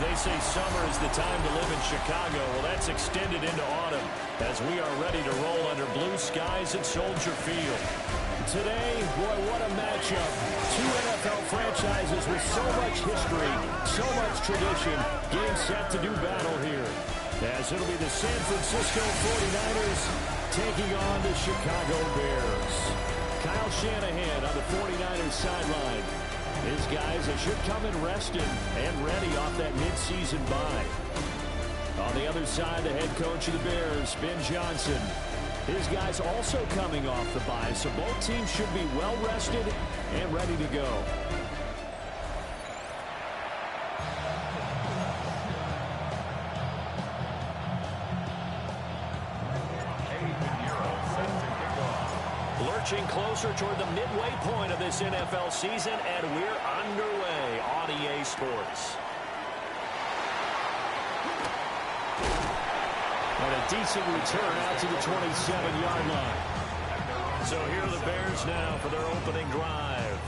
They say summer is the time to live in Chicago. Well, that's extended into autumn as we are ready to roll under blue skies at Soldier Field. Today, boy, what a matchup. Two NFL franchises with so much history, so much tradition, getting set to do battle here. As it'll be the San Francisco 49ers taking on the Chicago Bears. Kyle Shanahan on the 49ers sideline. His guys should come in rested and ready off that midseason bye. On the other side, the head coach of the Bears, Ben Johnson. His guys also coming off the bye, so both teams should be well rested and ready to go. Lurching closer toward the midway point of this NFL season, and we're underway on EA Sports. And a decent return out to the 27-yard line. So here are the Bears now for their opening drive.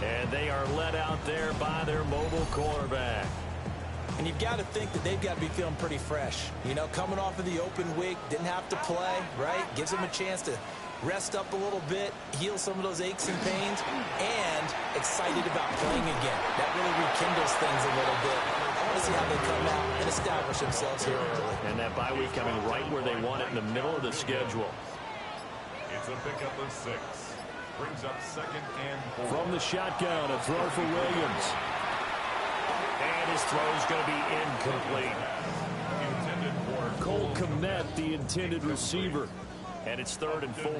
And they are led out there by their mobile quarterback. And you've got to think that they've got to be feeling pretty fresh. You know, coming off of the open week, didn't have to play, right? Gives them a chance to rest up a little bit, heal some of those aches and pains, and excited about playing again. That really rekindles things a little bit. I want to see how they come out and establish themselves here early. And that bye week coming right where they want it in the middle of the schedule. It's a pickup of 6. Brings up 2nd and 4. From the shotgun, a throw for Williams. And his throw is going to be incomplete. Intended for Cole Kmet, the intended receiver. And it's 3rd and 4.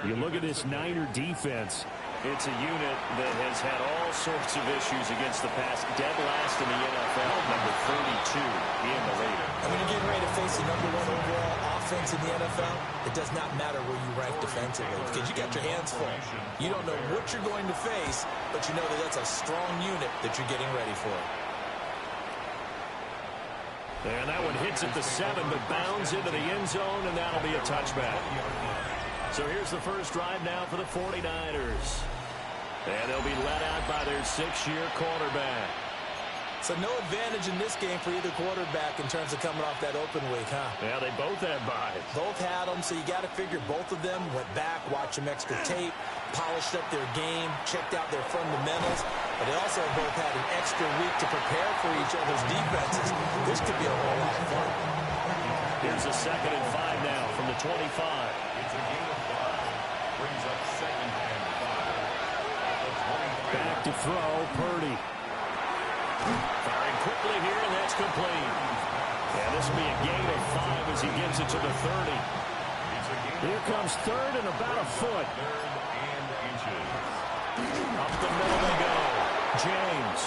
You look at this Niner defense. It's a unit that has had all sorts of issues against the pass. Dead last in the NFL, number 32 in the rating. And when you're getting ready to face the number 1 overall offense in the NFL, it does not matter where you rank defensively because you got your hands full. You don't know what you're going to face, but you know that that's a strong unit that you're getting ready for. And that one hits at the 7, but bounds into the end zone, and that'll be a touchback. So here's the first drive now for the 49ers. And they'll be led out by their 6-year quarterback. So no advantage in this game for either quarterback in terms of coming off that open week, huh? Yeah, they both had buys. Both had them, so you got to figure both of them went back, watched some extra tape, polished up their game, checked out their fundamentals, but they also both had an extra week to prepare for each other's defenses. This could be a whole lot of fun. Here's a 2nd and 5 now from the 25. It's a gain of 5. Brings up 2nd and 5. Back to throw, Purdy. Firing quickly here, and that's complete. Yeah, this will be a gain of 5 as he gives it to the 30. Here comes 3rd and about a foot. 3rd and inches. Up the middle they go. James.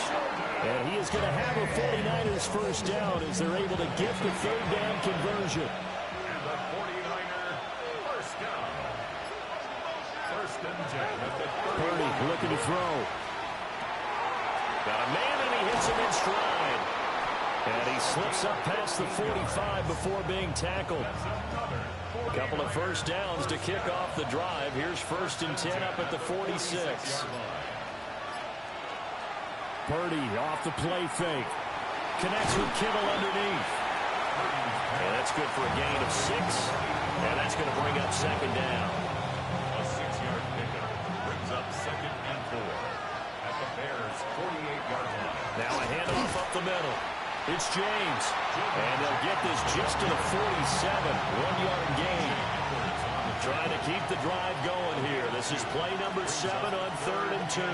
And he is going to have a 49ers first down as they're able to get the 3rd down conversion. And the 49er first down. 1st and 10 at the 30. Purdy looking to throw. Got a man, and he hits him in stride. And he slips up past the 45 before being tackled. A couple of first downs to kick off the drive. Here's 1st and 10 up at the 46. Purdy off the play fake. Connects with Kittle underneath. And that's good for a gain of 6. And that's going to bring up 2nd down. A 6-yard pickup brings up 2nd and 4 at the Bears' 48-yard line. Now a handoff up the middle. It's James. And they'll get this just to the 47. 1-yard gain. Trying to keep the drive going here. This is play number 7 on 3rd and 2.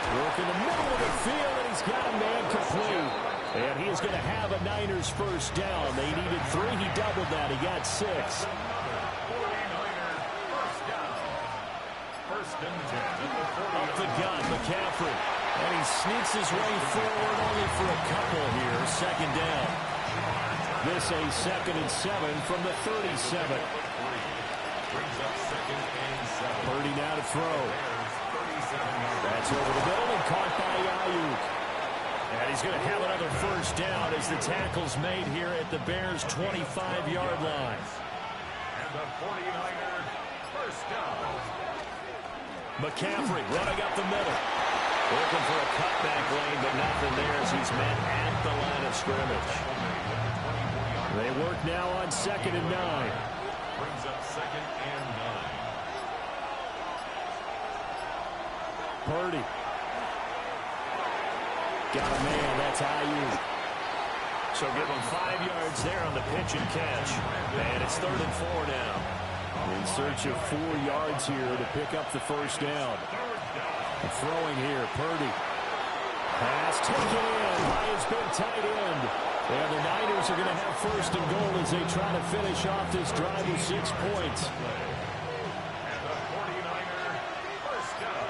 Work in the middle of the field, and he's got a man complete. And he is going to have a Niners first down. They needed 3. He doubled that. He got 6. 49er first down. 1st and 10 at the 40. Up the gun, McCaffrey. And he sneaks his way forward only for a couple here. 2nd down. This a 2nd and 7 from the 37. Brings up 2nd and 7. Purdy now to throw. That's over the middle and caught by Ayuk. And he's going to have another first down as the tackle's made here at the Bears' 25-yard line. And the 49er first down. McCaffrey running up the middle. Looking for a cutback lane, but nothing there as he's met at the line of scrimmage. They work now on 2nd and 9. Brings up 2nd and 9. Purdy. Got a man. That's Ayuk. So give him 5 yards there on the pitch and catch. And it's 3rd and 4 now. In search of 4 yards here to pick up the first down. Throwing here, Purdy. Pass taken in by his big tight end. And the Niners are going to have 1st and goal as they try to finish off this drive with 6 points. And the 49er first down.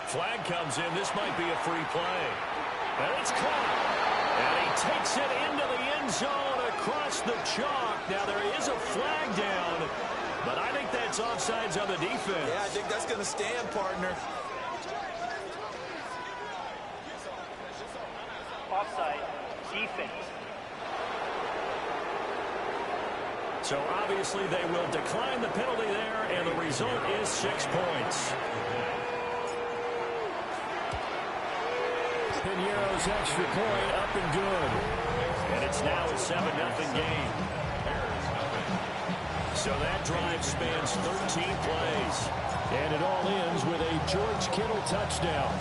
Flag comes in. This might be a free play. And it's caught. And he takes it into the end zone across the chalk. Now there is a flag down, but I think that's offsides on the defense. Yeah, I think that's going to stand, partner. Offside, defense. So obviously they will decline the penalty there, and the result is 6 points. Piñeiro's extra point up and good. And it's now a 7-0 game. So that drive spans 13 plays. And it all ends with a George Kittle touchdown.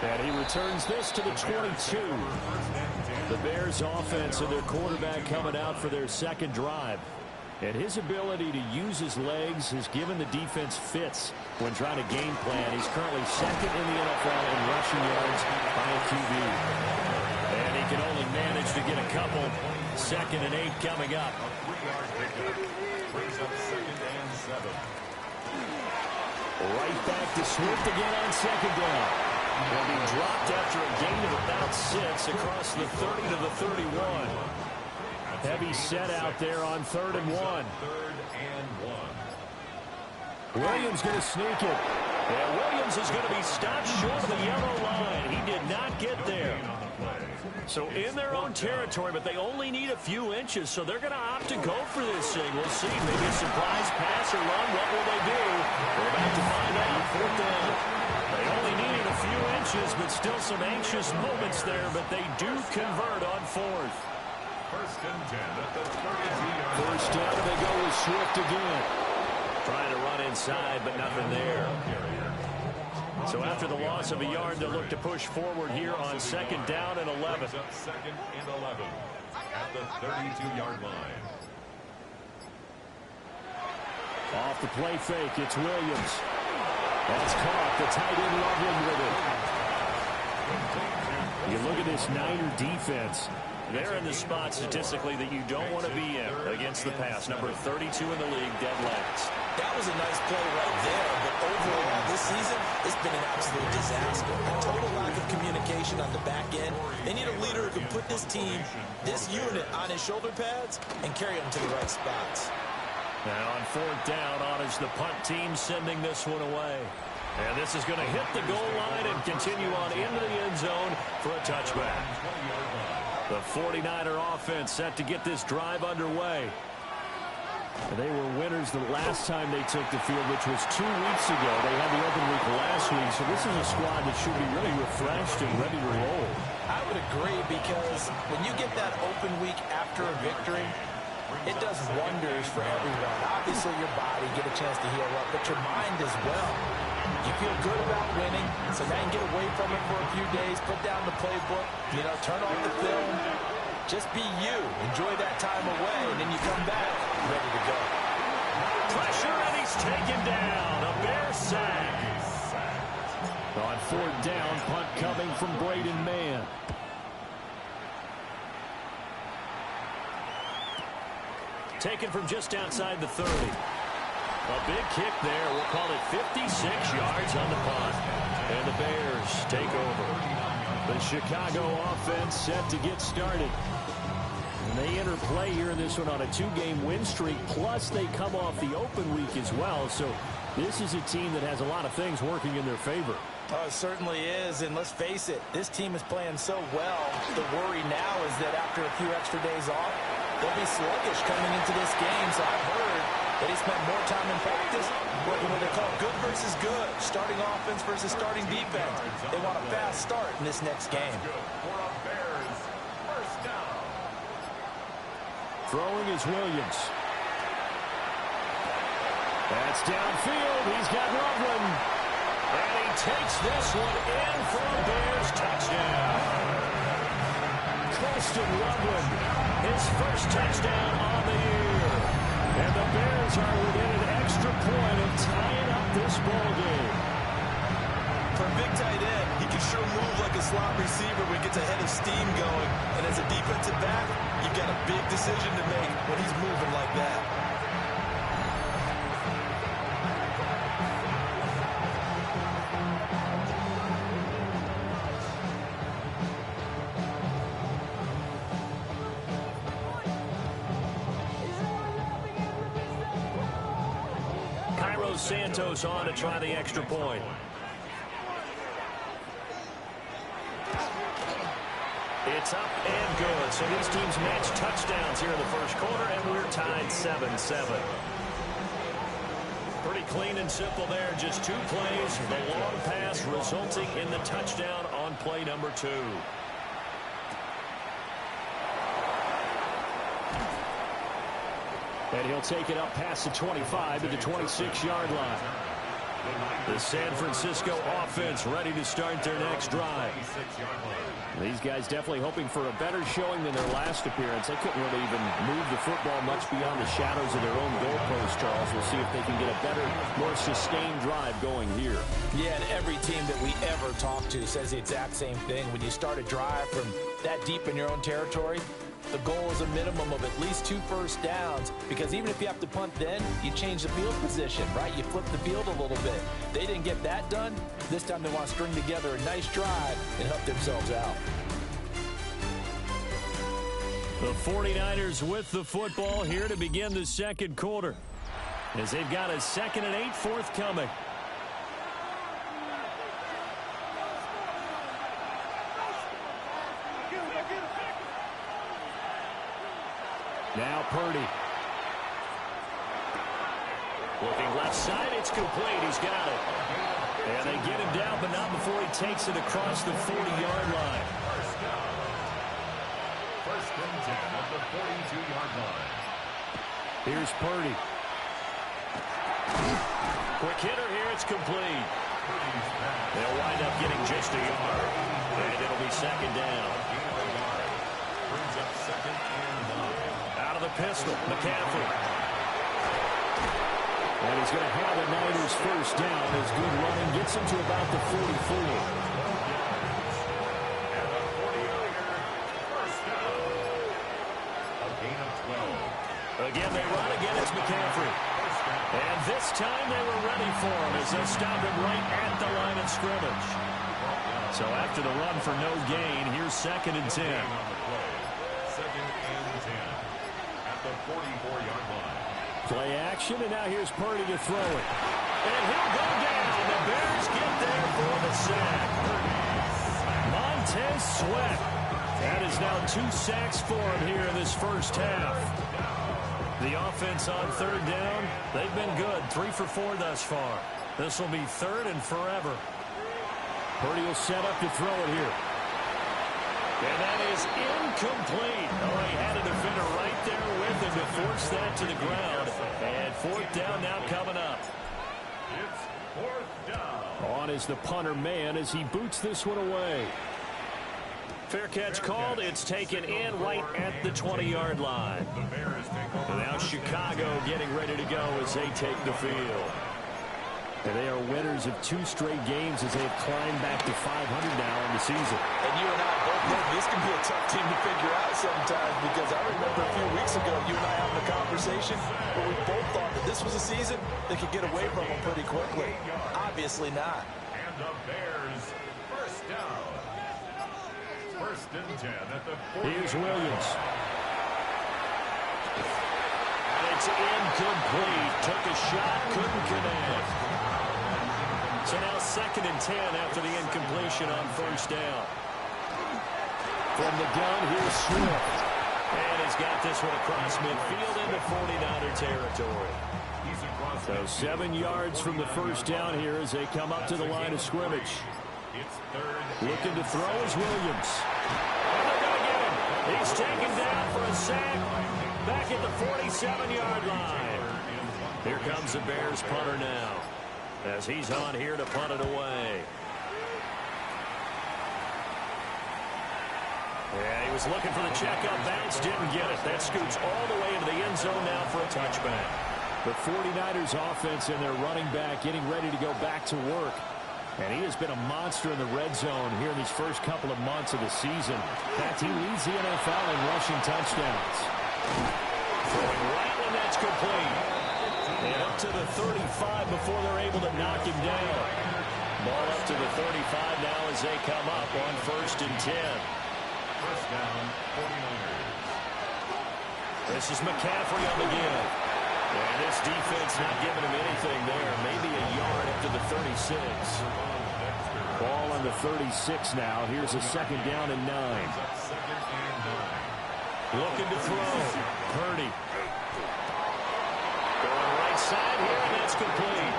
And he returns this to the 22. The Bears offense and their quarterback coming out for their 2nd drive. And his ability to use his legs has given the defense fits when trying to game plan. He's currently 2nd in the NFL in rushing yards by a QB. And he can only manage to get a couple. 2nd and 8 coming up. A 3-yard pickup. Brings up 2nd and 7. Right back to Swift again on 2nd down. He'll be dropped after a gain of about 6 across the 30 to the 31. Heavy set out there on 3rd and 1. 3rd and 1. Williams going to sneak it. And Williams is going to be stopped short of the yellow line. He did not get there. So in their own territory, but they only need a few inches, so they're going to opt to go for this thing. We'll see. Maybe a surprise pass or run. What will they do? We're about to find out. 4th down. They only needed a few inches, but still some anxious moments there, but they do convert on 4th. 1st and 10 at the 32-yard line. First down, they go with Swift again. Trying to run inside, but nothing there. So after the loss of a yard, they'll look to push forward here on 2nd down and 11. Brings up 2nd and 11 at the 32-yard line. Off the play fake, it's Williams. That's caught. The tight end Loveland with it. You look at this Niner defense. They're in the spot statistically that you don't want to be in against the pass. Number 32 in the league, dead last. That was a nice play right there, but overall this season, it's been an absolute disaster. A total lack of communication on the back end. They need a leader who can put this team, this unit, on his shoulder pads and carry them to the right spots. Now on 4th down, on is the punt team sending this one away. And this is going to hit the goal line and continue on into the end zone for a touchback. The 49er offense set to get this drive underway. They were winners the last time they took the field, which was 2 weeks ago. They had the open week last week, so this is a squad that should be really refreshed and ready to roll. I would agree, because when you get that open week after a victory, it does wonders for everyone. Obviously, your body get a chance to heal up, but your mind as well. You feel good about winning, so now you can get away from it for a few days, put down the playbook, turn off the film. Just be you. Enjoy that time away, and then you come back ready to go. Pressure, and he's taken down. A Bear sack. On 4th down, punt coming from Braden Mann. Taken from just outside the 30. A big kick there. We'll call it 56 yards on the punt. And the Bears take over. The Chicago offense set to get started. And they enter play here in this one on a 2-game win streak. Plus, they come off the open week as well. So this is a team that has a lot of things working in their favor. Oh, it certainly is. And let's face it, this team is playing so well. The worry now is that after a few extra days off, they'll be sluggish coming into this game, so I've heard that he spent more time in practice working what they call good versus good, starting offense versus starting defense. They want a fast start in this next game. Throwing is Williams. That's downfield. He's got Loveland. And he takes this one in for a Bears touchdown. Colston Loveland, his first touchdown on the year. And the Bears are within an extra point of tying up this ball game. For a big tight end, he can sure move like a slot receiver when he gets a head of steam going. And as a defensive back, you've got a big decision to make when he's moving like that. Santos on to try the extra point. It's up and good. So these teams match touchdowns here in the first quarter, and we're tied 7-7. Pretty clean and simple there. Just two plays. The long pass resulting in the touchdown on play number 2. And he'll take it up past the 25 to the 26-yard line. The San Francisco offense ready to start their next drive. These guys definitely hoping for a better showing than their last appearance. They couldn't really even move the football much beyond the shadows of their own goalpost, Charles. We'll see if they can get a better, more sustained drive going here. Yeah, and every team that we ever talk to says the exact same thing. When you start a drive from that deep in your own territory, the goal is a minimum of at least 2 first downs, because even if you have to punt then, you change the field position, right? You flip the field a little bit. They didn't get that done. This time they want to string together a nice drive and help themselves out. The 49ers with the football here to begin the second quarter, as they've got a 2nd and 8 forthcoming. Now Purdy. Looking left side, it's complete. He's got it. And they get him down, but not before he takes it across the 40-yard line. First and 10 at the 42-yard line. Here's Purdy. Quick hitter here, it's complete. They'll wind up getting just a yard. And it'll be 2nd down. Brings up 2nd and 9. Out of the pistol, McCaffrey. And he's going to have the Niners first down. His good running gets him to about the 44. And the 49er first down. A gain of 12. Again, they run. Again, it's McCaffrey. And this time they were ready for him as they stop him right at the line of scrimmage. So after the run for no gain, here's 2nd and 10. 2nd and 10 at the 44-yard line. Play action, and now here's Purdy to throw it. And he'll go down. The Bears get there for the sack. Montez Sweat. That is now 2 sacks for him here in this first half. The offense on 3rd down, they've been good. 3 for 4 thus far. This will be 3rd and forever. Purdy will set up to throw it here. And that is incomplete. Oh, he had a defender right there with him to force that to the ground. And 4th down now coming up. It's 4th down. On is the punter man as he boots this one away. Fair catch called. It's taken in right at the 20-yard line. The Bears take over. And now Chicago getting ready to go as they take the field. And they are winners of 2 straight games as they've climbed back to 500 now in the season. And you and I both know this can be a tough team to figure out sometimes, because I remember a few weeks ago you and I having a conversation where we both thought that this was a season they could get away from them pretty quickly. Obviously not. And the Bears first down. 1st and 10 at the 40. Here's Williams. And it's incomplete. Took a shot, couldn't connect. So now 2nd and 10 after the incompletion on 1st down. From the gun, here's Swift. And he's got this one across midfield into 49er territory. So 7 yards from the first down here as they come up to the line of scrimmage. Looking to throw is Williams. And they're going to get him. He's taken down for a sack back at the 47-yard line. Here comes the Bears punter now as he's on here to punt it away. Yeah, he was looking for the checkup bounce, didn't get it. That scoots all the way into the end zone now for a touchback. The 49ers offense and their running back getting ready to go back to work. And he has been a monster in the red zone here in these first couple of months of the season. In fact, he leads the NFL in rushing touchdowns. Throwing right when that's complete. And up to the 35 before they're able to knock him down. Ball up to the 35 now as they come up on 1st and 10. First down, 49ers. This is McCaffrey on the give. And this defense not giving him anything there. Maybe a yard up to the 36. Ball on the 36 now. Here's a 2nd down and 9. Looking to throw. Purdy. Going right side here, and that's complete.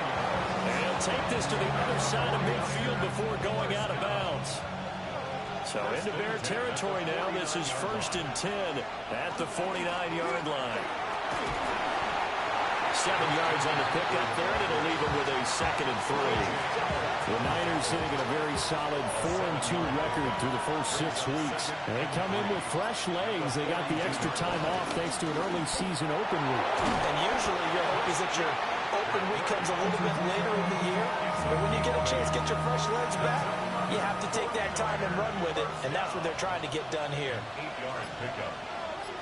And he'll take this to the other side of midfield before going out of bounds. So into Bear territory now. This is 1st and 10 at the 49-yard line. 7 yards on the pickup there, and it'll leave him with a 2nd and 3. The Niners sitting at a very solid 4-2 record through the first 6 weeks. And they come in with fresh legs. They got the extra time off thanks to an early season open week. And usually your hope is that your open week comes a little bit later in the year. But when you get a chance to get your fresh legs back, you have to take that time and run with it. And that's what they're trying to get done here. 8-yard pickup.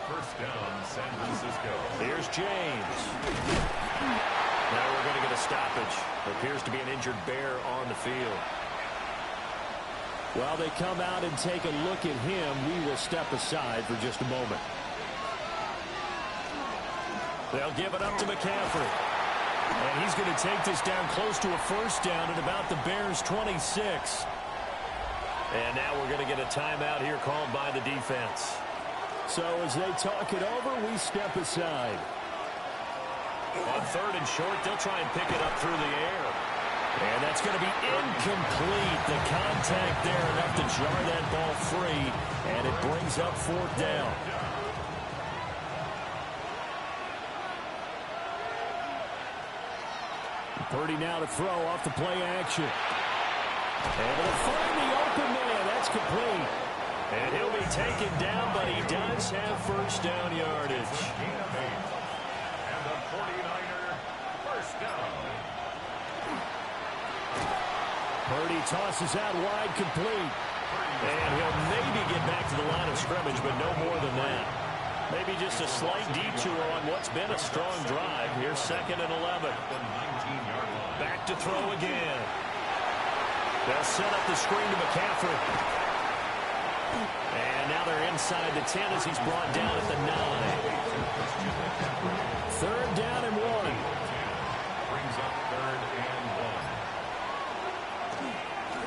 First down, San Francisco. Here's James. Now we're going to get a stoppage. There appears to be an injured Bear on the field. While they come out and take a look at him, we will step aside for just a moment. They'll give it up to McCaffrey. And he's going to take this down close to a 1st down at about the Bears' 26. And now we're going to get a timeout here called by the defense. So as they talk it over, we step aside. On 3rd and short, they'll try and pick it up through the air. And that's going to be incomplete. The contact there enough to jar that ball free. And it brings up 4th down. Purdy now to throw off the play action. And they'll find the open man. That's complete. And he'll be taken down, but he does have 1st down yardage. And the 49er, 1st down. Purdy tosses out wide, complete. And he'll maybe get back to the line of scrimmage, but no more than that. Maybe just a slight detour on what's been a strong drive. Here's 2nd and 11. Back to throw again. They'll set up the screen to McCaffrey. And now they're inside the 10 as he's brought down at the 9. 3rd down and 1. Brings up 3rd and 1.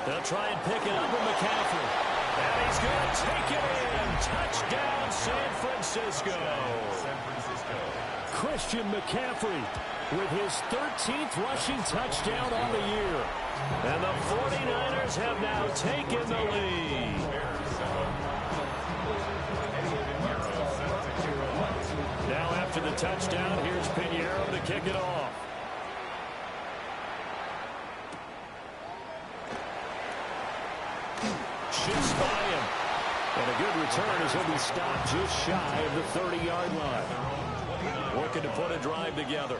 They'll try and pick it up with McCaffrey. And he's going to take it in. Touchdown, San Francisco. San Francisco. Christian McCaffrey with his 13th rushing touchdown on the year. And the 49ers have now taken the lead. Now after the touchdown, here's Pinheiro to kick it off. Shifts by him. And a good return as he'll be stopped just shy of the 30-yard line. Working to put a drive together.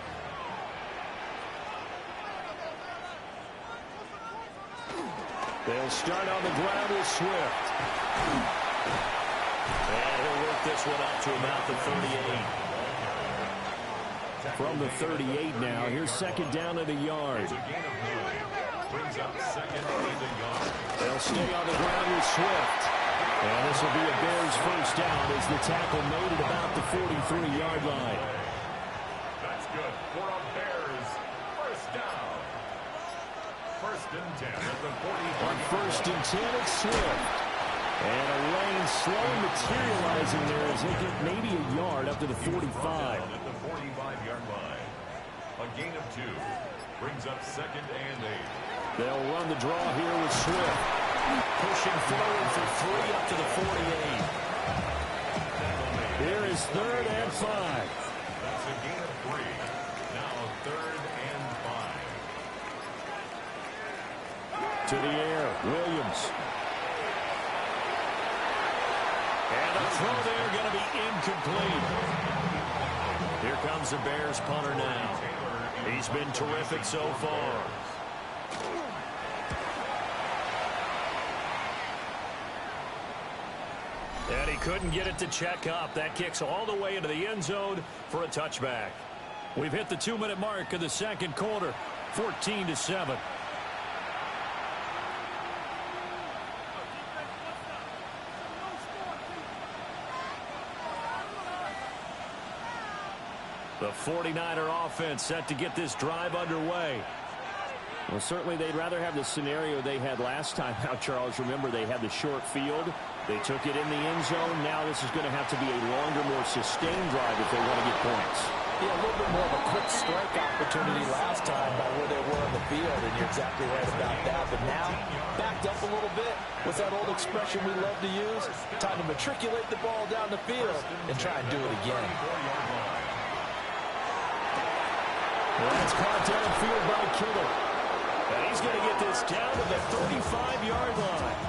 They'll start on the ground with Swift. And he'll work this one out to about the 38. From the 38 now, here's 2nd down at a yard. Brings up 2nd and a yard. They'll stay on the ground with Swift. And this will be a Bears 1st down as the tackle made at about the 43-yard line. That's good for a Bears 1st down. 1st and 10 at the 40. On 1st and 10, it's Swift. And a range slow materializing there as they get maybe a yard up to the 45. At the 45-yard line. A gain of 2 brings up 2nd and 8. They'll run the draw here with Swift. Pushing forward for 3 up to the 48. Here is 3rd and 5. That's a gain of 3. Now 3rd and 5. To the air, Williams. And a throw there going to be incomplete. Here comes the Bears punter now. He's been terrific so far. And he couldn't get it to check up. That kicks all the way into the end zone for a touchback. We've hit the 2-minute mark of the second quarter, 14-7. The 49er offense set to get this drive underway. Well, certainly they'd rather have the scenario they had last time out, Charles. Remember, they had the short field. They took it in the end zone. Now this is going to have to be a longer, more sustained drive if they want to get points. Yeah, a little bit more of a quick strike opportunity last time by where they were on the field, and you're exactly right about that. But now, backed up a little bit with that old expression we love to use, time to matriculate the ball down the field and try and do it again. Well, that's caught downfield by Kittle. And he's going to get this down to the 35-yard line.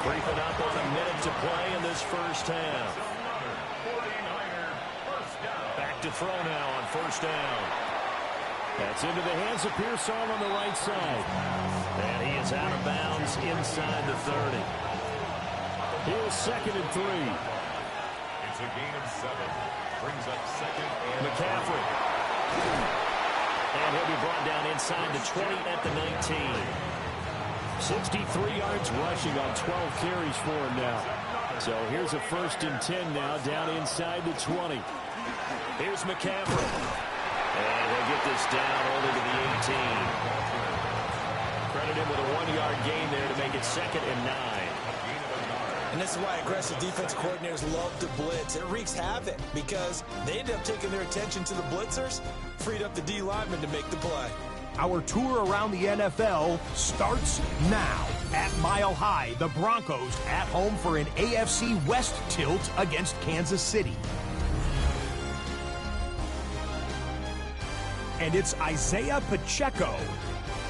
Creeping up on a minute to play in this first half. Back to throw now on first down. That's into the hands of Pearson on the right side. And he is out of bounds inside the 30. Here's 2nd and 3. It's a gain of 7. Brings up 2nd and McCaffrey. And he'll be brought down inside the 20 at the 19. 63 yards rushing on 12 carries for him now. So here's a 1st and 10 now down inside the 20. Here's McCaffrey. And he'll get this down only to the 18. Credit him with a 1-yard gain there to make it 2nd and 9. And this is why aggressive defense coordinators love to blitz. It wreaks havoc because they end up taking their attention to the blitzers, freed up the D lineman to make the play. Our tour around the NFL starts now. At Mile High, the Broncos at home for an AFC West tilt against Kansas City. And it's Isaiah Pacheco.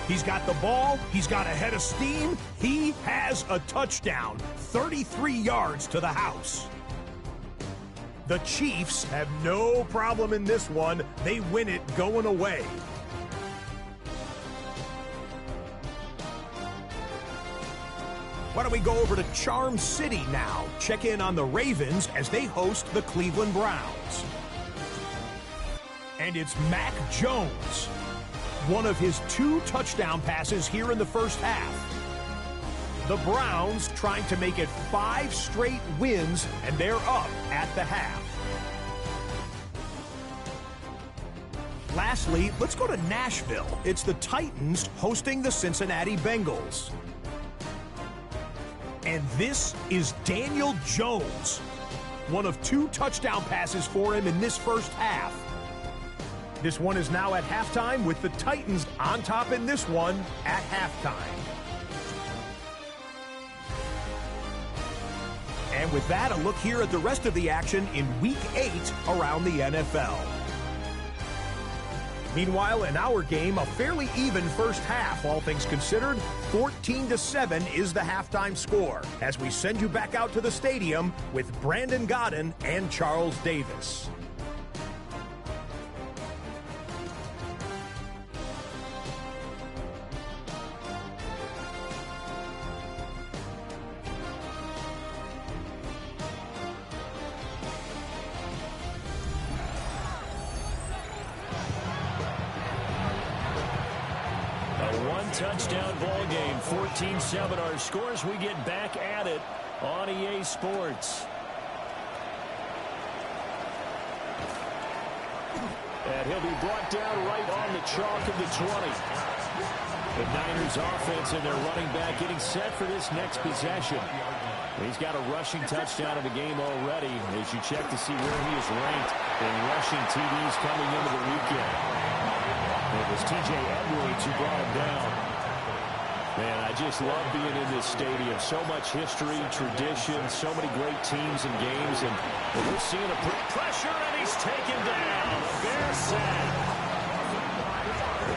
He's got the ball. He's got a head of steam. He has a touchdown. 33 yards to the house. The Chiefs have no problem in this one. They win it going away. Why don't we go over to Charm City now? Check in on the Ravens as they host the Cleveland Browns. And it's Mac Jones. One of his 2 touchdown passes here in the first half. The Browns trying to make it 5 straight wins, and they're up at the half. Lastly, let's go to Nashville. It's the Titans hosting the Cincinnati Bengals. And this is Daniel Jones. One of 2 touchdown passes for him in this first half. This one is now at halftime with the Titans on top in this one at halftime. And with that, a look here at the rest of the action in Week 8 around the NFL. Meanwhile, in our game, a fairly even first half, all things considered. 14-7 is the halftime score as we send you back out to the stadium with Brandon Godden and Charles Davis. Touchdown ball game, 14-7 our scores. We get back at it on EA Sports. And he'll be brought down right on the chalk of the 20. The Niners offense and their running back getting set for this next possession. He's got a rushing touchdown in the game already as you check to see where he is ranked in rushing TDs coming into the weekend. It was T.J. Edwards who brought him down. Man, I just love being in this stadium. So much history, tradition, so many great teams and games. And we're seeing a pressure, and he's taken down. Bear sack.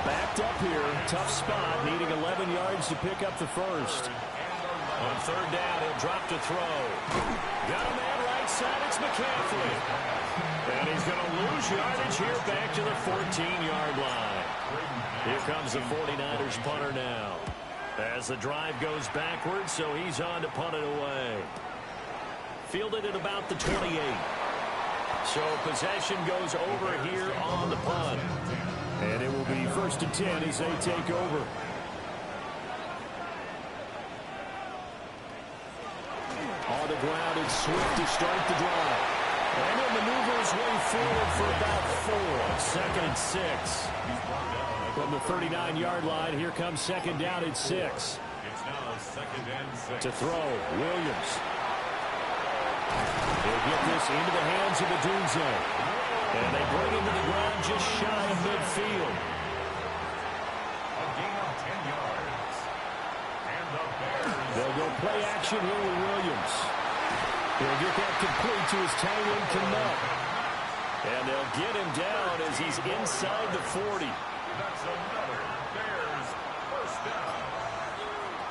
Backed up here. Tough spot, needing 11 yards to pick up the first. On third down, he'll drop to throw. Got a man right side. It's McCaffrey. And he's going to lose yardage here back to the 14-yard line. Here comes the 49ers punter now. As the drive goes backwards, so he's on to punt it away. Fielded at about the 28. So possession goes over here on the punt. And it will be 1st and 10 as they take over. On the ground, it's Swift to start the drive. And he'll maneuver his way forward for about 4. 2nd and 6. From the 39-yard line, here comes 2nd down at 6. It's now 2nd and 6. To throw, Williams. He'll get this into the hands of Adunze. And they bring him to the ground just shy of midfield. A gain of 10 yards. And the Bears. They'll go play action here with Williams. He'll get that complete to his tight end, Knupp. And they'll get him down as he's inside the 40. That's another Bears first down.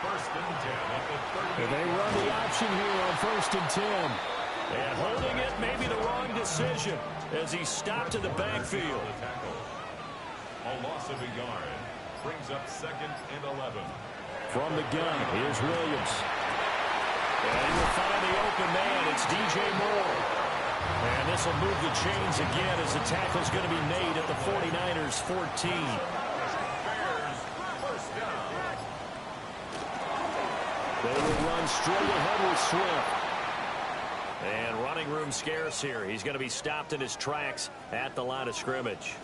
1st and 10 at the 30. They run the option here on 1st and 10. And holding it may be the wrong decision as he stopped in the backfield. A loss of a yard brings up 2nd and 11. From the gun, here's Williams. And he will find the open man. It's DJ Moore. And this will move the chains again as the tackle's going to be made at the 49ers 14. Bears first down. They will run straight ahead with Swift. And running room scarce here. He's going to be stopped in his tracks at the line of scrimmage.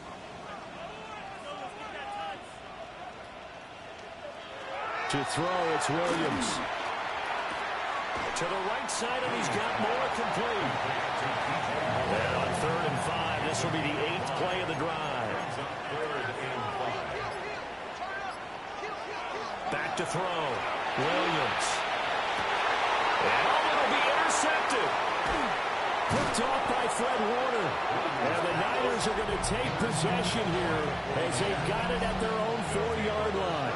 To throw, it's Williams. To the right side, and he's got more complete. And on 3rd and 5, this will be the 8th play of the drive. Back to throw, Williams. And it'll be intercepted. Picked off by Fred Warner. And the Niners are going to take possession here as they've got it at their own 4-yard line.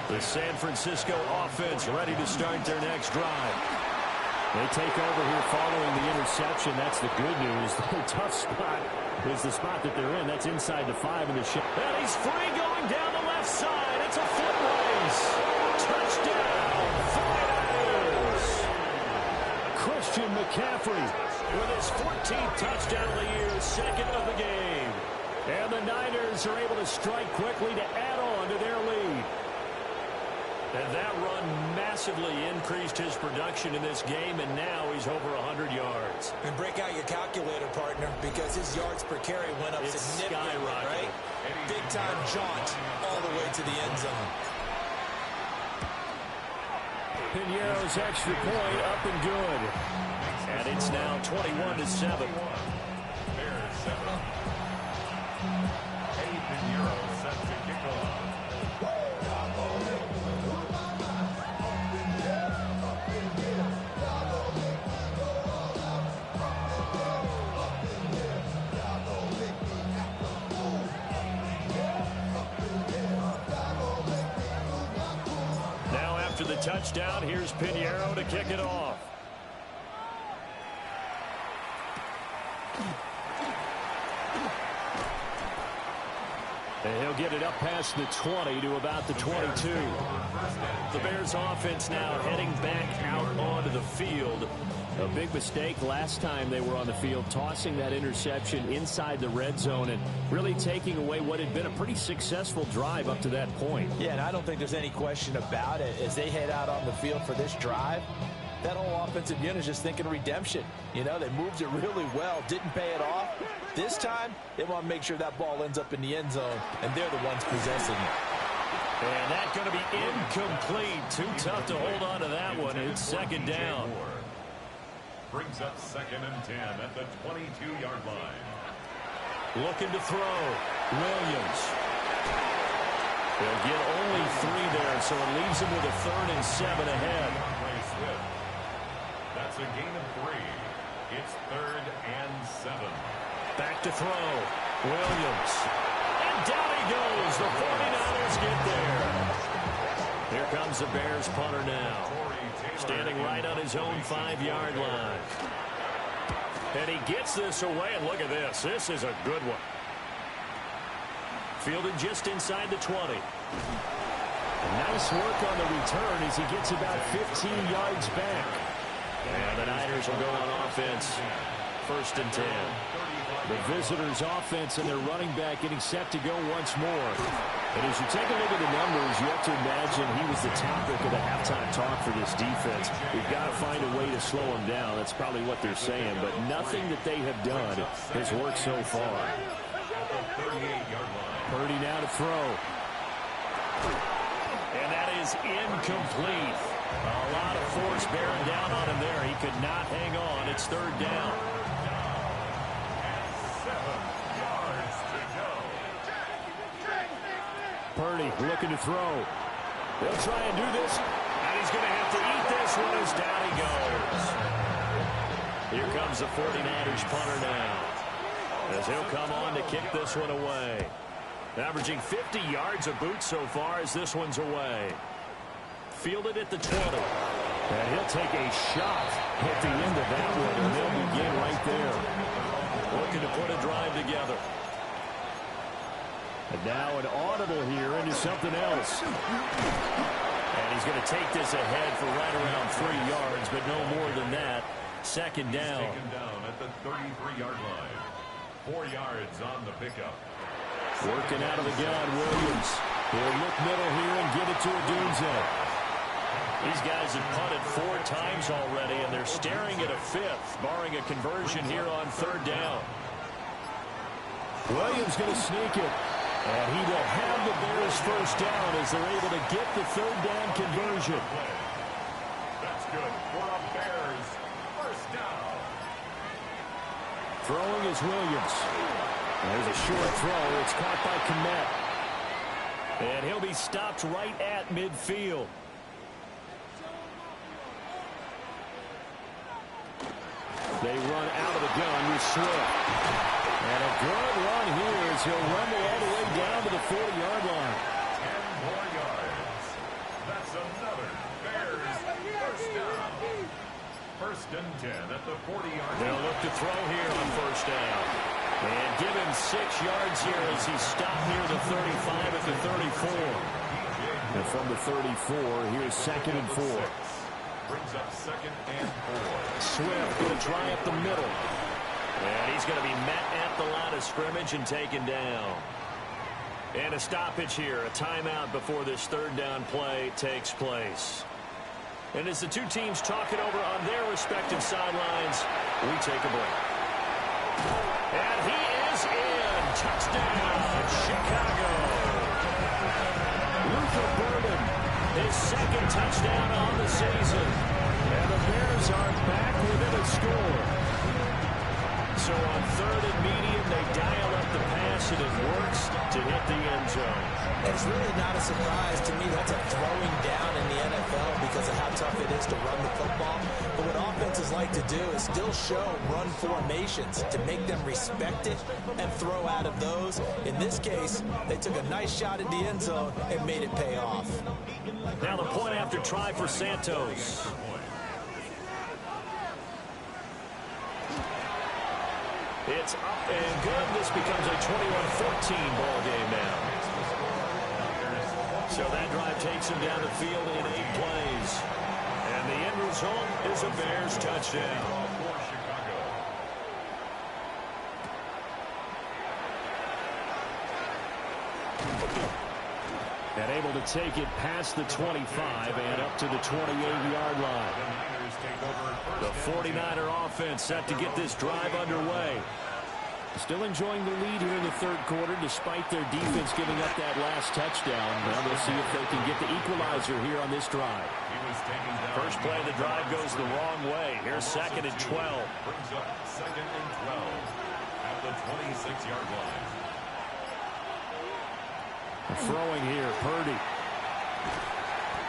The San Francisco offense ready to start their next drive. They take over here following the interception. That's the good news. The tough spot is the spot that they're in. That's inside the 5 in the ship. And he's free going down the left side. It's a foot race. Touchdown, 49ers. Christian McCaffrey with his 14th touchdown of the year, 2nd of the game. And the Niners are able to strike quickly to add on to their lead. And that run massively increased his production in this game, and now he's over 100 yards. And break out your calculator, partner, because his yards per carry went up significantly, right? Big-time jaunt all the way to the end zone. Piñeiro's extra point up and good. And it's now 21-7. Bears 7. Eddie Piñeiro set to kick off. After the touchdown, here's Piñeiro to kick it off. And he'll get it up past the 20 to about the 22. The Bears offense now heading back out onto the field. A big mistake last time they were on the field, tossing that interception inside the red zone and really taking away what had been a pretty successful drive up to that point. Yeah, and I don't think there's any question about it. As they head out on the field for this drive, that whole offensive unit is just thinking redemption. You know, they moved it really well, didn't pay it off. This time, they want to make sure that ball ends up in the end zone, and they're the ones possessing it. And that's going to be incomplete. Too tough to hold on to that one. It's 2nd down. Brings up 2nd and 10 at the 22-yard line. Looking to throw. Williams. They'll get only 3 there, so it leaves him with a 3rd and 7 ahead. That's a gain of 3. It's 3rd and 7. Back to throw. Williams. And down he goes. The 49ers get there. Here comes the Bears punter now. Standing right on his own 5-yard line. And he gets this away, and look at this. This is a good one. Fielded just inside the 20. Nice work on the return as he gets about 15 yards back. And the Niners will go on offense. 1st and 10. The visitors' offense and their running back getting set to go once more. And as you take a look at the numbers, you have to imagine he was the topic of the halftime talk for this defense. We've got to find a way to slow him down. That's probably what they're saying. But nothing that they have done has worked so far. Purdy now to throw. And that is incomplete. A lot of force bearing down on him there. He could not hang on. It's 3rd down. 7 yards to go. Purdy looking to throw. They'll try and do this. And he's going to have to eat this one as down he goes. Here comes the 49ers punter now. As he'll come on to kick this one away. Averaging 50 yards a boot so far as this one's away. Fielded at the 20. And he'll take a shot at the end of that one, and they'll begin right there. Looking to put a drive together. And now an audible here into something else. And he's going to take this ahead for right around 3 yards, but no more than that. 2nd down. Taken down at the 33-yard line. 4 yards on the pickup. Working out of the gun, Williams. He'll look middle here and give it to Odunze. These guys have punted 4 times already, and they're staring at a 5th, barring a conversion here on 3rd down. Williams going to sneak it. And he will have the Bears 1st down as they're able to get the 3rd down conversion. That's good for a Bears 1st down. Throwing is Williams. There's a short throw. It's caught by Kmet. And he'll be stopped right at midfield. They run out of the gun with Swift. And a good run here as he'll rumble all the way down to the 40-yard line. 10 more yards. That's another Bears 1st down. 1st and 10 at the 40-yard line. They'll look to throw here on 1st down. And give him 6 yards here as he stopped near the 35 at the 34. And from the 34, here's 2nd and 4. Brings up 2nd and 4. Swift going to try up the middle. And he's going to be met at the line of scrimmage and taken down. And a stoppage here, a timeout before this 3rd down play takes place. And as the two teams talk it over on their respective sidelines, we take a break. And he is in. Touchdown, Chicago. Luther Burden, his 2nd touchdown on the season. And the Bears are back within a score. So on 3rd and medium, they dial up the pass, and it works to hit the end zone. It's really not a surprise to me. That's a throwing down in the NFL because of how tough it is to run the football. But what offenses like to do is still show run formations to make them respect it and throw out of those. In this case, they took a nice shot at the end zone and made it pay off. Now the point after try for Santos. It's up and good. This becomes a 21-14 ball game now. So that drive takes him down the field in 8 plays. And the end result is a Bears touchdown. And able to take it past the 25 and up to the 28-yard line. The 49er offense set to get this drive underway. Still enjoying the lead here in the third quarter, despite their defense giving up that last touchdown. Now we'll see if they can get the equalizer here on this drive. First play of the drive goes the wrong way. Here's second and 12. Brings up second and 12 at the 26-yard line. Throwing here, Purdy.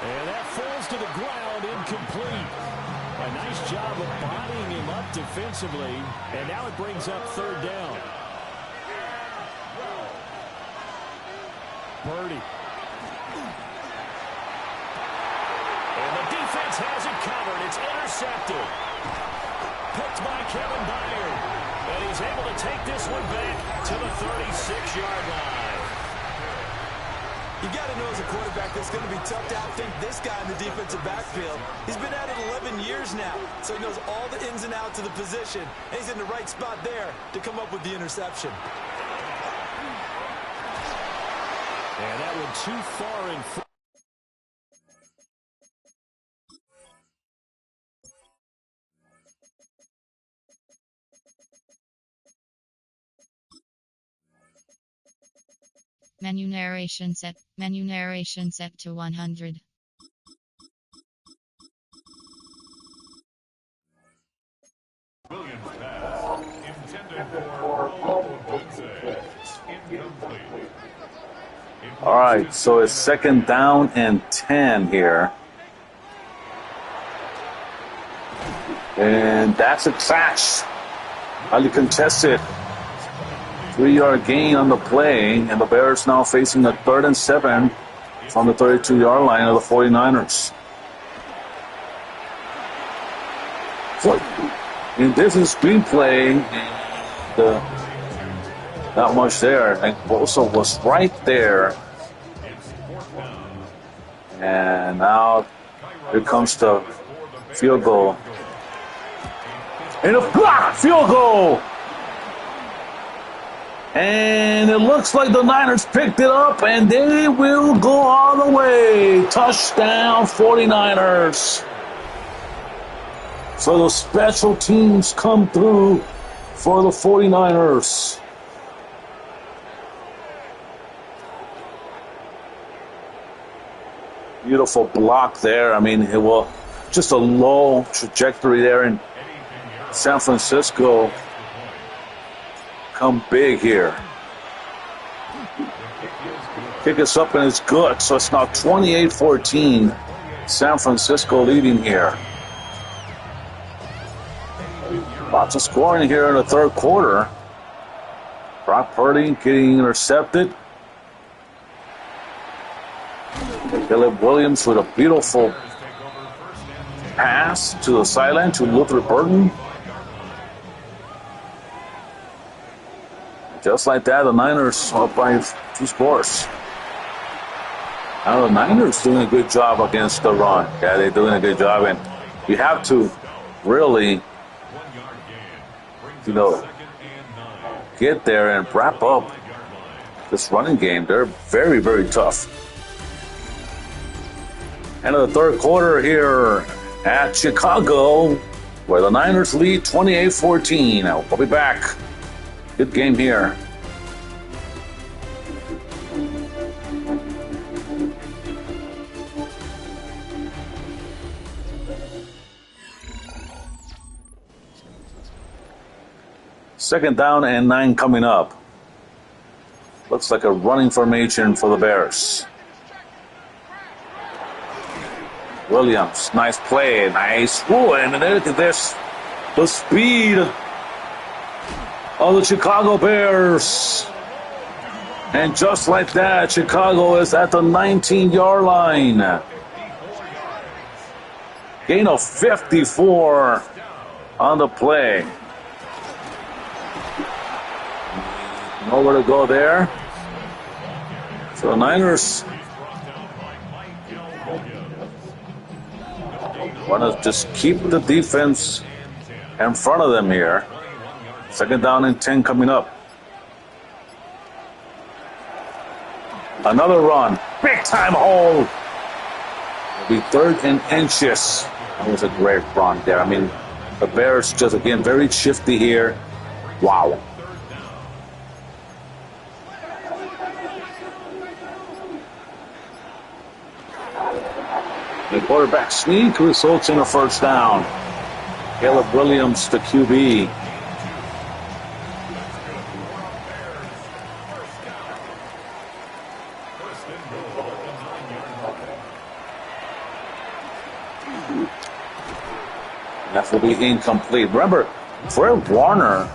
And that falls to the ground, incomplete. A nice job of bodying him up defensively. And now it brings up third down. Purdy. And the defense has it covered. It's intercepted. Picked by Kevin Byard. And he's able to take this one back to the 36-yard line. You got to know as a quarterback it's going to be tough to outthink this guy in the defensive backfield. He's been at it 11 years now, so he knows all the ins and outs of the position, and he's in the right spot there to come up with the interception. And that went too far in front. Menu narration set to 100. Williams pass intended for incomplete. All right, so it's second down and 10 here. And that's a catch. Highly contested. 3-yard gain on the play, and the Bears now facing a 3rd and 7 from the 32-yard line of the 49ers. So, and this is screenplay. Not much there. And Bosa was right there. And now here comes the field goal. And a blocked field goal! And it looks like the Niners picked it up, and they will go all the way. Touchdown, 49ers. So the special teams come through for the 49ers. Beautiful block there. I mean, it will just a low trajectory there in San Francisco. Come big here. Kick us up and it's good. So it's now 28-14. San Francisco leading here. Lots of scoring here in the third quarter. Brock Purdy getting intercepted. Caleb Williams with a beautiful pass to the sideline to Luther Burton. Just like that, the Niners up by 2 scores. Now the Niners doing a good job against the run. Yeah, they're doing a good job, and you have to really, get there and wrap up this running game. They're very, very tough. End of the third quarter here at Chicago, where the Niners lead 28-14. We'll be back. Good game here. Second down and 9 coming up. Looks like a running formation for the Bears. Williams, nice play, nice. Ooh, and there's the speed of the Chicago Bears. And just like that, Chicago is at the 19-yard line. Gain of 54 on the play. Nowhere to go there. So the Niners want to just keep the defense in front of them here. Second down and 10 coming up. Another run. Big time hole. It'll be 3rd and inches. That was a great run there. I mean, the Bears just, again, very shifty here. Wow. quarterback sneak results in a first down. Caleb Williams, the QB. That will be incomplete. Remember, Fred Warner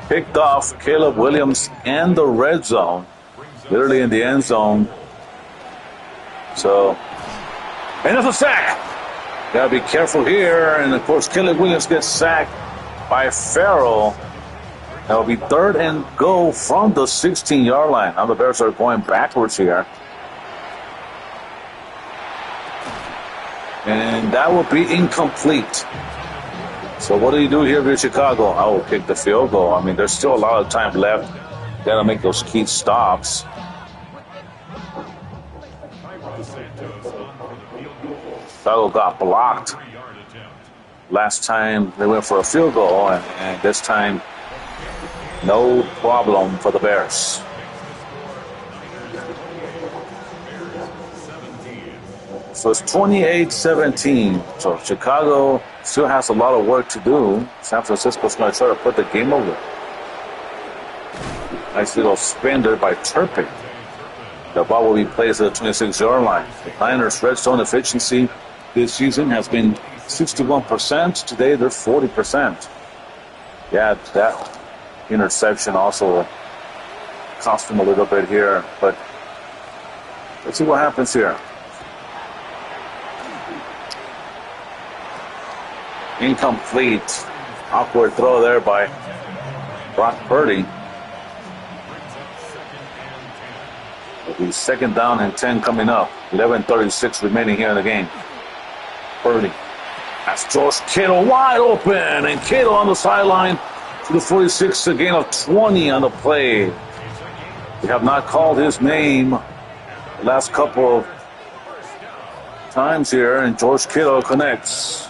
picked off Caleb Williams in the red zone, literally in the end zone. So, and it's a sack. Got to be careful here. And, of course, Caleb Williams gets sacked by Farrell. That will be 3rd and goal from the 16-yard line. Now the Bears are going backwards here. And that will be incomplete. So what do you do here with Chicago? I will kick the field goal. I mean, there's still a lot of time left. Got to make those key stops. Chicago got blocked last time they went for a field goal, and this time, no problem for the Bears. So it's 28-17. So Chicago still has a lot of work to do. San Francisco's going to try to put the game over. Nice little spin there by Turpin. The ball will be placed at the 26-yard line. The Niners' red zone efficiency this season has been 61%. Today, they're 40%. Yeah, that interception also cost them a little bit here. But let's see what happens here. Incomplete. Awkward throw there by Brock Purdy. It'll be 2nd down and 10 coming up. 11:36 remaining here in the game. Purdy. That's George Kittle wide open. And Kittle on the sideline to the 46, a gain of 20 on the play. We have not called his name the last couple of times here, and George Kittle connects.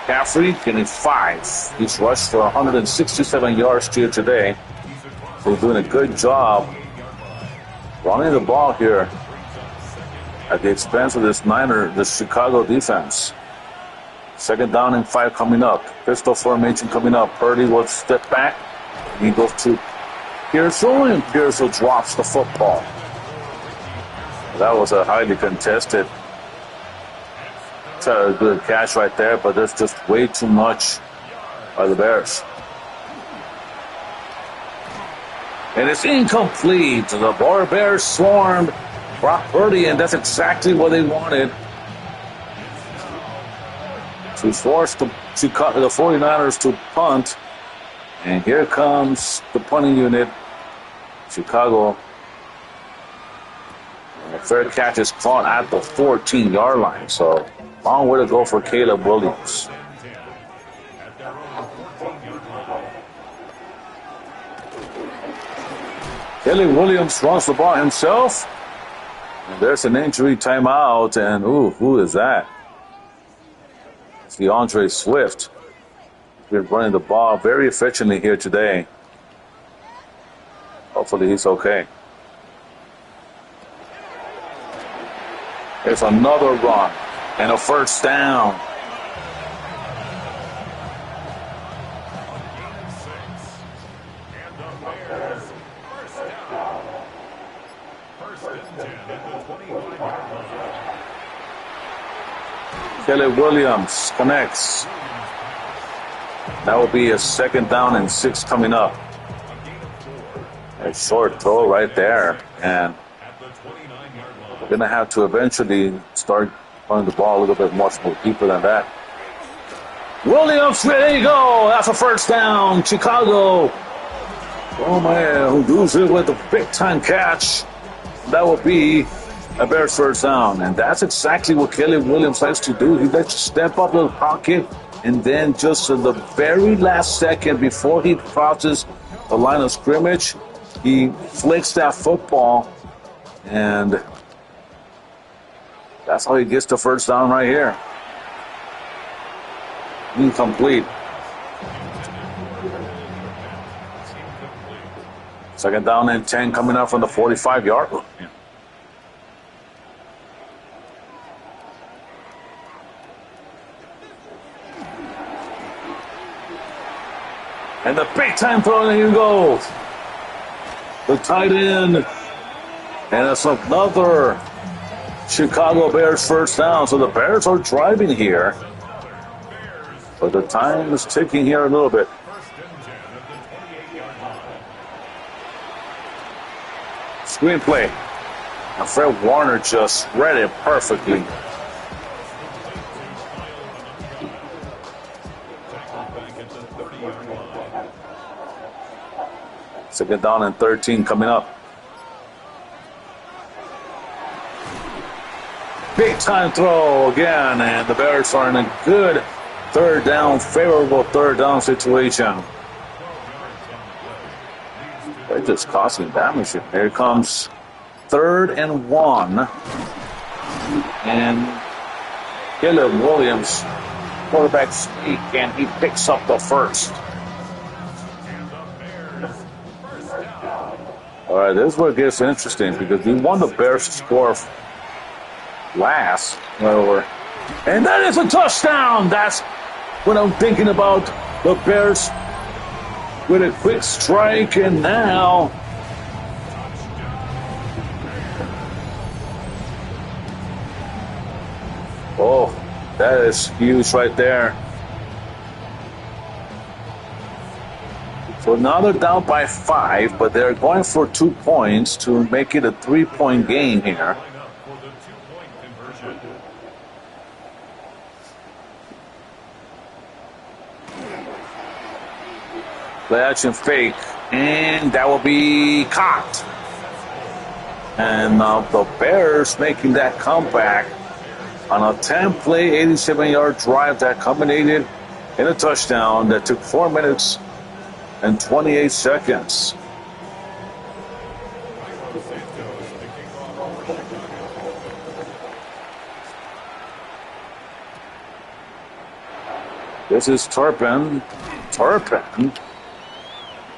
Caffrey getting 5. He's rushed for 167 yards here today. So doing a good job running the ball here at the expense of this Chicago defense. 2nd down and 5 coming up. Pistol formation coming up. Purdy will step back. He goes to Pearsall, and Pearsall drops the football. That was a highly contested good catch right there, but there's just way too much by the Bears. And it's incomplete. The Bears swarmed Brock Purdy, and that's exactly what they wanted. To force the 49ers to punt. And here comes the punting unit. Chicago. And the fair catch is caught at the 14-yard line. So long way to go for Caleb Williams. Caleb Williams runs the ball himself. And there's an injury timeout. And who is that? It's DeAndre Swift. He's been running the ball very efficiently here today. Hopefully he's okay. There's another run. And a first down. Caleb Williams connects. That will be a 2nd down and 6 coming up. A short throw right there. And we're going to have to eventually start running the ball a little bit much more deeper than that. Williams, there you go. That's a first down. Chicago. Oh, man. Who does it with a big-time catch? That will be a Bears first down. And that's exactly what Caleb Williams likes to do. He likes to step up in the pocket, and then just in the very last second before he crosses the line of scrimmage, he flicks that football, and that's how he gets the first down right here. Incomplete. 2nd down and 10 coming up from the 45-yard line. And the big time throw, and here goes. The tight end. And it's another Chicago Bears first down. So the Bears are driving here. But the time is ticking here a little bit. Screenplay. And Fred Warner just read it perfectly. Second down and 13 coming up. Big time throw again, and the Bears are in a good third down, favorable third down situation. They're just causing damage. Here comes 3rd and 1. And Caleb Williams, quarterback sneak, and he picks up the first. All right, this is where it gets interesting because we want the Bears to score last. And that is a touchdown. That's what I'm thinking about. The Bears with a quick strike, and now oh, that is huge right there. So now they're down by 5, but they're going for 2 points to make it a 3-point game here. Play action fake, and that will be caught. And the Bears making that comeback on a 10-play, 87-yard drive that culminated in a touchdown that took 4 minutes and 28 seconds. This is Turpin.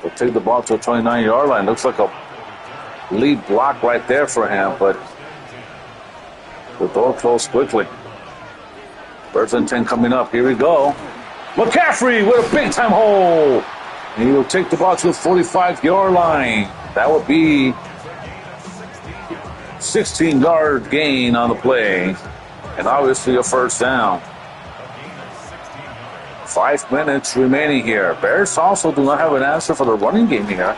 Will take the ball to a 29-yard line. Looks like a lead block right there for him, but the door closed quickly. Birds and 10 coming up. Here we go. McCaffrey with a big-time hole. And he will take the ball to the 45-yard line. That would be 16-yard gain on the play. And obviously a first down. 5 minutes remaining here. Bears also do not have an answer for the running game here.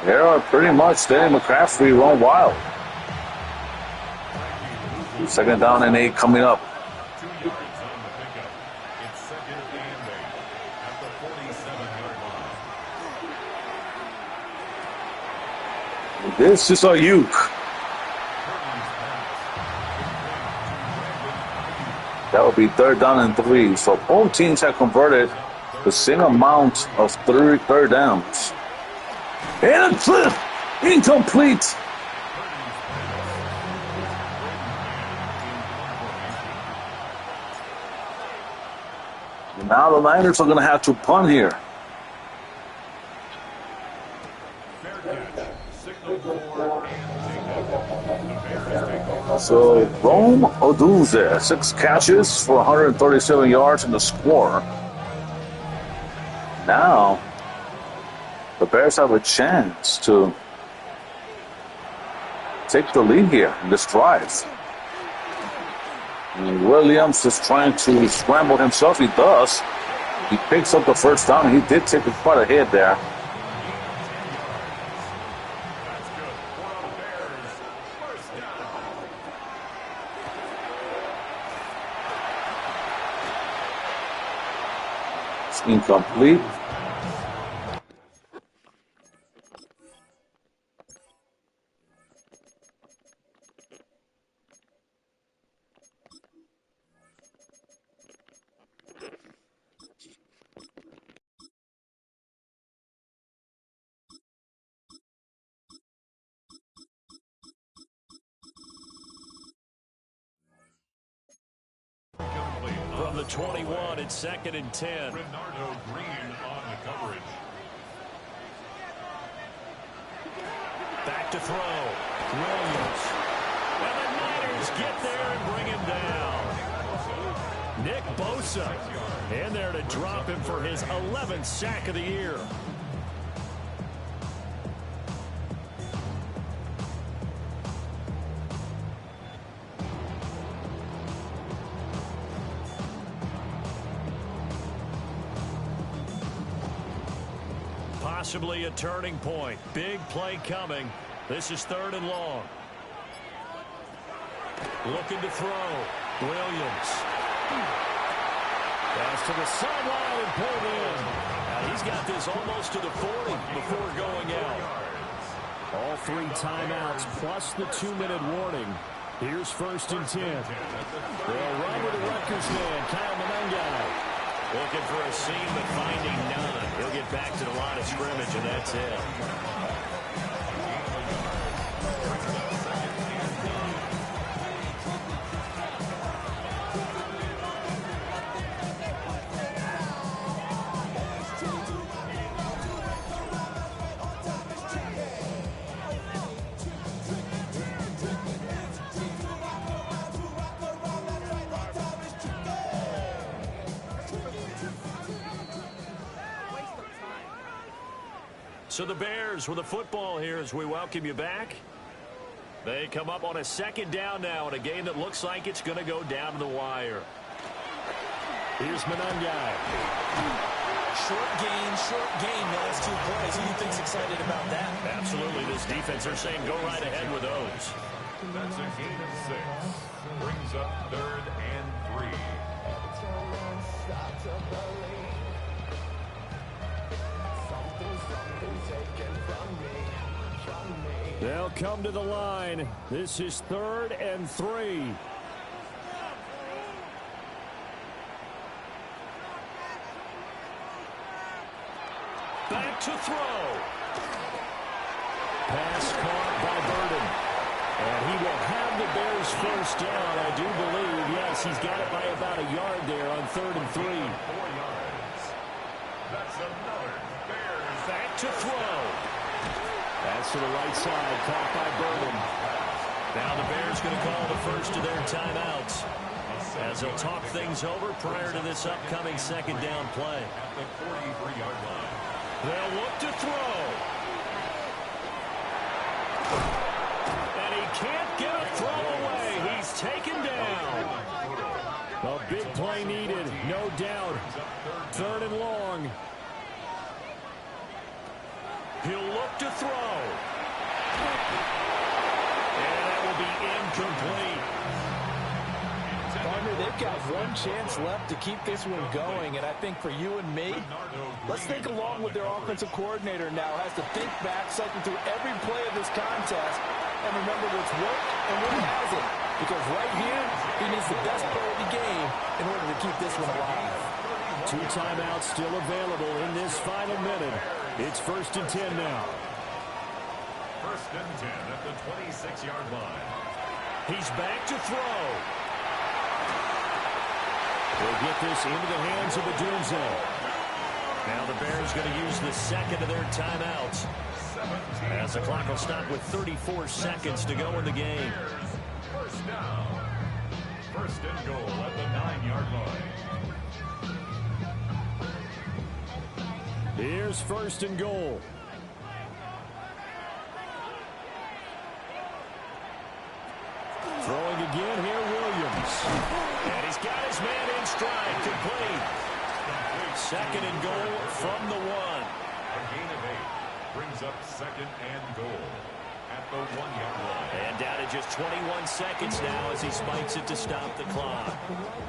They are pretty much letting McCaffrey run wild. 2nd down and 8 coming up. This is Ayuk. That will be 3rd down and 3. So both teams have converted the same amount of third downs. And it's incomplete. And now the Niners are going to have to punt here. So Rome Odunze, 6 catches for 137 yards in the score. Now the Bears have a chance to take the lead here in this drive. And Williams is trying to scramble himself. He does. He picks up the first down. He did take quite a hit there. It's incomplete. From the 21, it's 2nd and 10. Bernardo Green on the coverage. Back to throw. Williams. And the Niners get there and bring him down. Nick Bosa in there to drop him for his 11th sack of the year. Possibly a turning point. Big play coming. This is 3rd and long. Looking to throw. Williams. Pass to the sideline and pulled in. Now he's got this almost to the 40 before going out. All 3 timeouts plus the 2-minute warning. Here's 1st and 10. They'll run with the Rutgers man, Kyle Manungai. Looking for a seam, but finding none. He'll get back to the line of scrimmage, and that's it. So the Bears with the football here as we welcome you back. They come up on a 2nd down now in a game that looks like it's going to go down to the wire. Here's Manungai. Short gain, the last 2 plays. Who do you think's excited about that? Absolutely. This defense, they're saying go right ahead with those. That's a gain of 6. Brings up 3rd and 3. They'll come to the line. This is 3rd and 3. Back to throw. Pass caught by Burden. And he will have the Bears 1st down, I do believe. Yes, he's got it by about a yard there on 3rd and 3. 4 yards. That's another Bears. Back to throw. That's to the right side, caught by Burden. Now the Bears going to call the first of their timeouts as they'll talk things over prior to this upcoming 2nd down play. At the 43-yard line. They'll look to throw. And he can't get a throw away. He's taken down. A big play needed, no doubt. 3rd and long. He'll look to throw. And that will be incomplete. Partner, they've got 1 chance left to keep this one going, and I think for you and me, let's think along with their offensive coordinator now. Has to think back, cycle through every play of this contest, and remember what's worked and what hasn't. Because right here, he needs the best play of the game in order to keep this one alive. 2 timeouts still available in this final minute. It's 1st and 10 now. 1st and 10 at the 26-yard line. He's back to throw. They'll get this into the hands of Odunze. Now the Bears going to use the 2nd of their timeouts. As the clock will stop with 34 seconds to go in the game. 1st down. 1st and goal at the 9-yard line. Here's 1st and goal. Throwing again here, Williams. And he's got his man in stride, complete. 2nd and goal from the 1. A gain of 8 brings up 2nd and goal at the 1-yard line. And down to just 21 seconds now as he spikes it to stop the clock.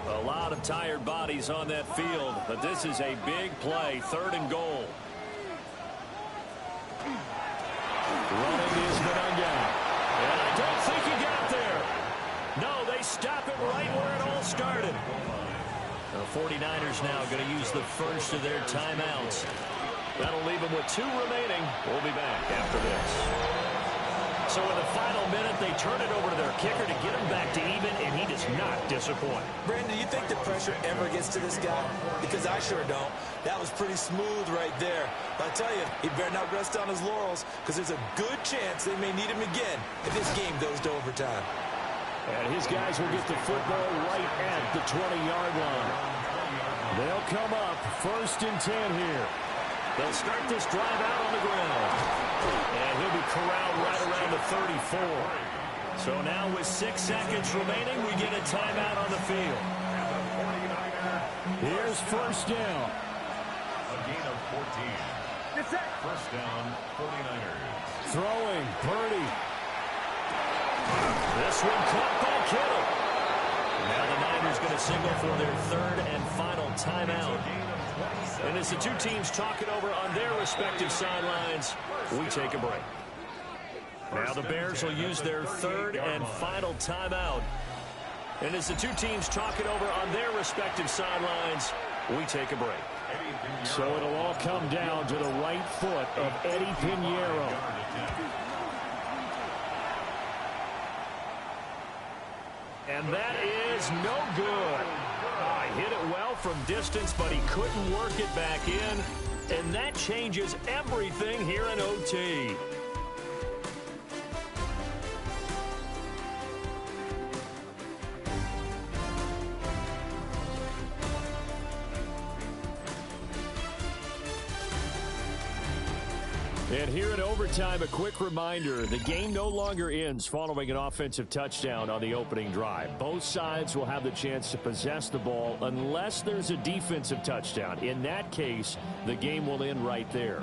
A lot of tired bodies on that field, but this is a big play, 3rd and goal. Running is Manungai. And I don't think he got there. No, they stop it right where it all started. The 49ers now going to use the first of their timeouts. That'll leave them with 2 remaining. We'll be back after this. So in the final minute, they turn it over to their kicker to get him back to even, and he does not disappoint. Brandon, do you think the pressure ever gets to this guy? Because I sure don't. That was pretty smooth right there. But I tell you, he better not rest on his laurels, because there's a good chance they may need him again if this game goes to overtime. And his guys will get the football right at the 20-yard line. They'll come up 1st and 10 here. They'll start this drive out on the ground. And he'll be corralled right around the 34. So now with 6 seconds remaining, we get a timeout on the field. Here's 1st down. A gain of 14. First down, 49ers. Throwing, Purdy. This one caught by Kittle. Now the Niners going to signal for their 3rd and final timeout. And as the two teams talk it over on their respective sidelines, we take a break. Now the Bears will use their 3rd and final timeout. And as the two teams talk it over on their respective sidelines, we take a break. So it'll all come down to the right foot of Eddie Pinheiro. And that is no good. Hit it well from distance, but he couldn't work it back in. And that changes everything here in OT. And here in overtime, a quick reminder, the game no longer ends following an offensive touchdown on the opening drive. Both sides will have the chance to possess the ball unless there's a defensive touchdown. In that case, the game will end right there.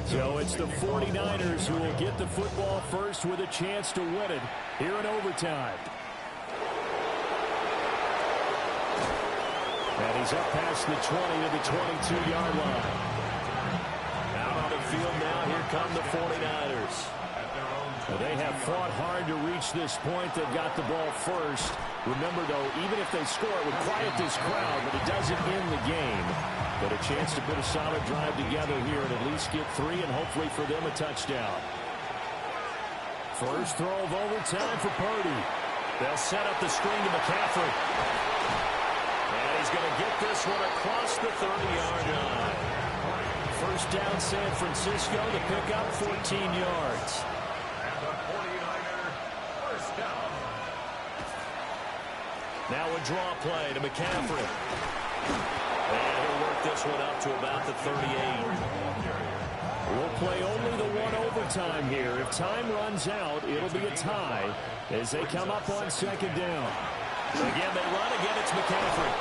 So it's the 49ers who will get the football first with a chance to win it here in overtime. And he's up past the 20 to the 22-yard line. Out on the field now, here come the 49ers. They have fought hard to reach this point. They've got the ball first. Remember, though, even if they score, it would quiet this crowd, but it doesn't end the game. But a chance to put a solid drive together here and at least get 3 and hopefully for them a touchdown. First throw of overtime for Purdy. They'll set up the screen to McCaffrey. And he's going to get this one across the 30-yard line. First down San Francisco to pick up 14 yards. And the 49er first down. Now a draw play to McCaffrey. And he'll work this one up to about the 38. We'll play only the one overtime here. If time runs out, it'll be a tie as they come up on second down. Again, they run. Again, it's McCaffrey.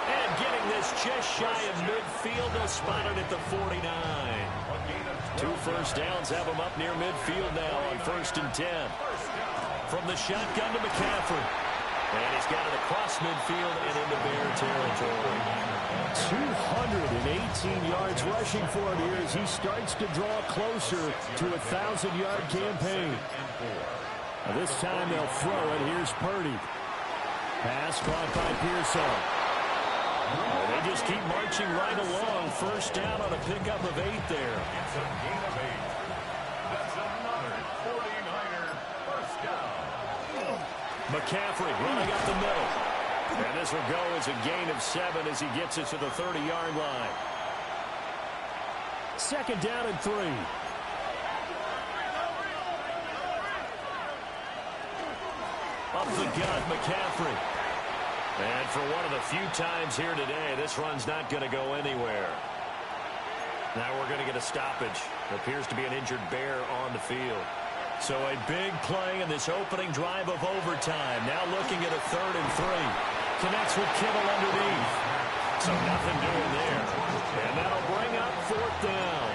And getting this just shy of midfield. They'll spot it at the 49. 2 first downs have him up near midfield now on 1st and 10. From the shotgun to McCaffrey. And he's got it across midfield and into Bear territory. 218 yards rushing for him here as he starts to draw closer to a 1,000-yard campaign. Now this time they'll throw it. Here's Purdy. Pass caught by Pearson. They just keep marching right along. First down on a pickup of 8 there. It's a gain of 8. That's another 49er first down. McCaffrey running up the middle. And this will go as a gain of 7 as he gets it to the 30-yard line. Second down and 3. Up the gut, McCaffrey. And for one of the few times here today, this run's not going to go anywhere. Now we're going to get a stoppage. It appears to be an injured Bear on the field. So a big play in this opening drive of overtime. Now looking at a 3rd and 3. Connects with Kittle underneath. So nothing doing there. And that'll bring up 4th down.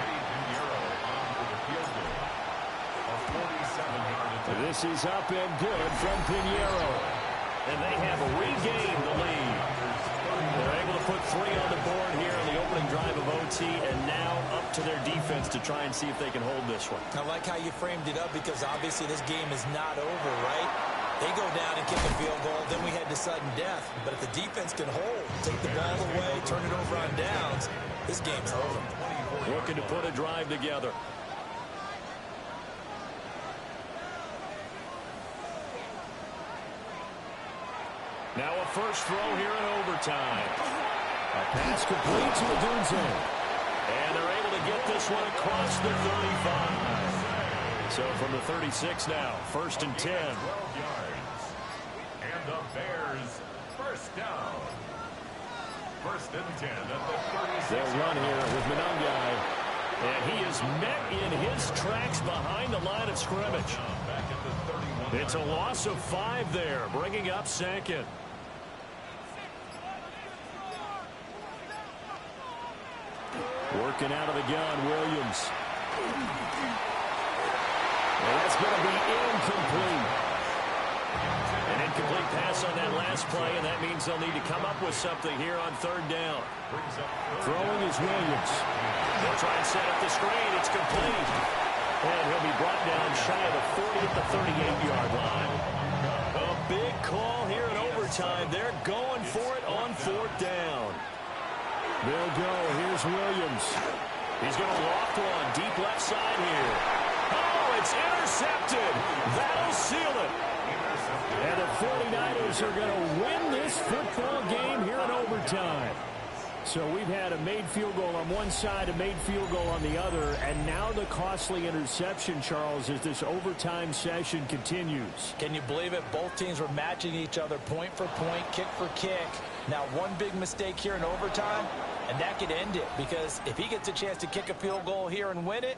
This is up and good from Pinheiro. And they have regained the lead. They're able to put 3 on the board here on the opening drive of OT, and now up to their defense to try and see if they can hold this one. I like how you framed it up because obviously this game is not over, right? They go down and kick a field goal, then we head to sudden death. But if the defense can hold, take the ball away, turn it over on downs, this game's over. Looking to put a drive together. Now a first throw here in overtime. A pass complete to Adunze. And they're able to get this one across the 35. So from the 36 now, 1st and 10. 12 yards. And the Bears first down. 1st and 10 at the 36. They'll run here with Manungai. And he is met in his tracks behind the line of scrimmage. Back at the 31. It's a loss of 5 there, bringing up 2nd. Working out of the gun, Williams. And that's going to be incomplete. An incomplete pass on that last play, and that means they'll need to come up with something here on 3rd down. Throwing is Williams. They'll try and set up the screen. It's complete. And he'll be brought down shy of the 40 at the 38-yard line. A big call here in overtime. They're going for it on 4th down. They'll go. Here's Williams. He's going to loft one. Deep left side here. Oh, it's intercepted. That'll seal it. And the 49ers are going to win this football game here in overtime. So we've had a made field goal on one side, a made field goal on the other, and now the costly interception, Charles, as this overtime session continues. Can you believe it? Both teams were matching each other point for point, kick for kick. Now one big mistake here in overtime, and that could end it, because if he gets a chance to kick a field goal here and win it,